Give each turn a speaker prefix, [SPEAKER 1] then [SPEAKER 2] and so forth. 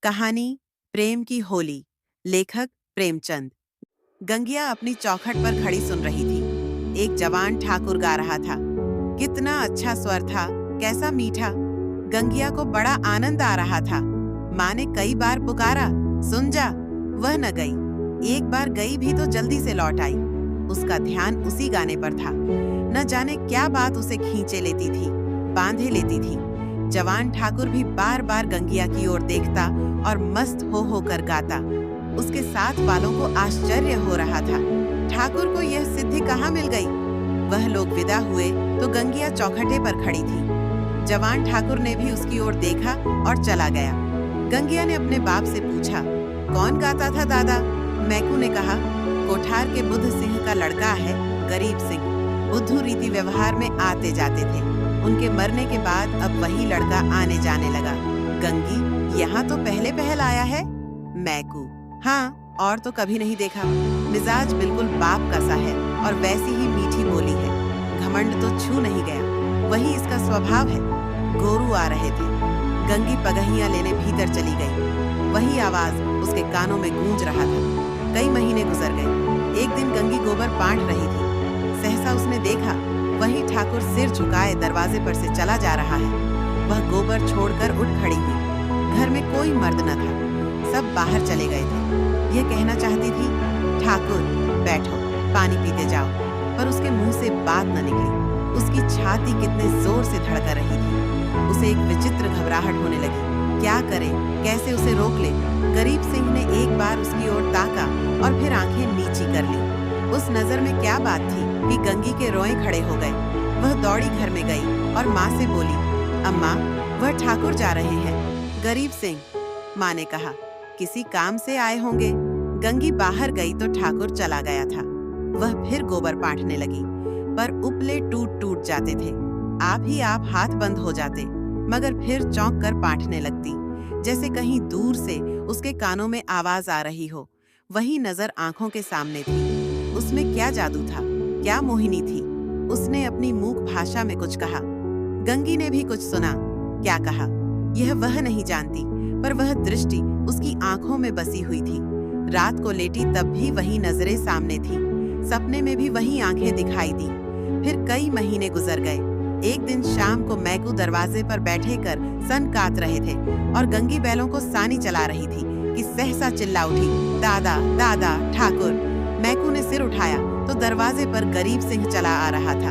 [SPEAKER 1] कहानी प्रेम की होली। लेखक प्रेमचंद। गंगिया अपनी चौखट पर खड़ी सुन रही थी। एक जवान ठाकुर गा रहा था। कितना अच्छा स्वर था, कैसा मीठा। गंगिया को बड़ा आनंद आ रहा था। माँ ने कई बार पुकारा, सुन जा। वह न गई। एक बार गई भी तो जल्दी से लौट आई। उसका ध्यान उसी गाने पर था। न जाने क्या बात उसे खींचे लेती थी, बांधे लेती थी। जवान ठाकुर भी बार बार गंगिया की ओर देखता और मस्त हो कर गाता। उसके साथ वालों को आश्चर्य हो रहा था। ठाकुर को यह सिद्धि कहाँ मिल गई। वह लोग विदा हुए तो गंगिया चौखटे पर खड़ी थी। जवान ठाकुर ने भी उसकी ओर देखा और चला गया। गंगिया ने अपने बाप से पूछा, कौन गाता था दादा? मैकू ने कहा, कोठार के बुद्ध सिंह का लड़का है, गरीब सिंह। बुद्धू रीति व्यवहार में आते जाते थे। उनके मरने के बाद अब वही लड़का आने जाने लगा। गंगी यहाँ तो पहले पहल आया है। मैकू, हाँ, और तो कभी नहीं देखा। मिजाज बिल्कुल बाप का सा है और वैसी ही मीठी बोली है। घमंड तो छू नहीं गया, वही इसका स्वभाव है। गोरू आ रहे थे। गंगी पगहियां लेने भीतर चली गई। वही आवाज उसके कानों में गूंज रहा था। कई महीने गुजर गए। एक दिन गंगी गोबर बांट रही थी। सहसा उसने देखा, वही ठाकुर सिर झुकाए दरवाजे पर से चला जा रहा है। वह गोबर छोड़कर उठ खड़ी हुई। घर में कोई मर्द न था, सब बाहर चले गए थे। यह कहना चाहती थी, ठाकुर बैठो, पानी पीते जाओ, पर उसके मुंह से बात न निकली। उसकी छाती कितने जोर से धड़क रही थी। उसे एक विचित्र घबराहट होने लगी। क्या करे, कैसे उसे रोक ले। गरीब सिंह ने एक बार उसकी ओर ताका और फिर आंखें नीची कर ली। उस नजर में क्या बात थी कि गंगी के रोए खड़े हो गए। वह दौड़ी घर में गई और माँ से बोली, अम्मा, वह ठाकुर जा रहे हैं। गरीब सिंह, माँ ने कहा, किसी काम से आए होंगे। गंगी बाहर गई तो ठाकुर चला गया था। वह फिर गोबर पाटने लगी, पर उपले टूट टूट जाते थे। आप ही आप हाथ बंद हो जाते, मगर फिर चौंक कर पाटने लगती, जैसे कहीं दूर से उसके कानों में आवाज आ रही हो। वही नजर आंखों के सामने थी। उसमें क्या जादू था, क्या मोहिनी थी। उसने अपनी मूक भाषा में कुछ कहा। गंगी ने भी कुछ सुना। क्या कहा यह वह नहीं जानती, पर वह दृष्टि उसकी आंखों में बसी हुई थी। रात को लेटी तब भी वही नजरें सामने थी। सपने में भी वही आंखें दिखाई दी। फिर कई महीने गुजर गए। एक दिन शाम को मैकू दरवाजे पर बैठे कर सन काट रहे थे और गंगी बैलों को सानी चला रही थी कि सहसा चिल्ला उठी, दादा दादा ठाकुर। मैकू ने सिर उठाया तो दरवाजे पर गरीब सिंह चला आ रहा था।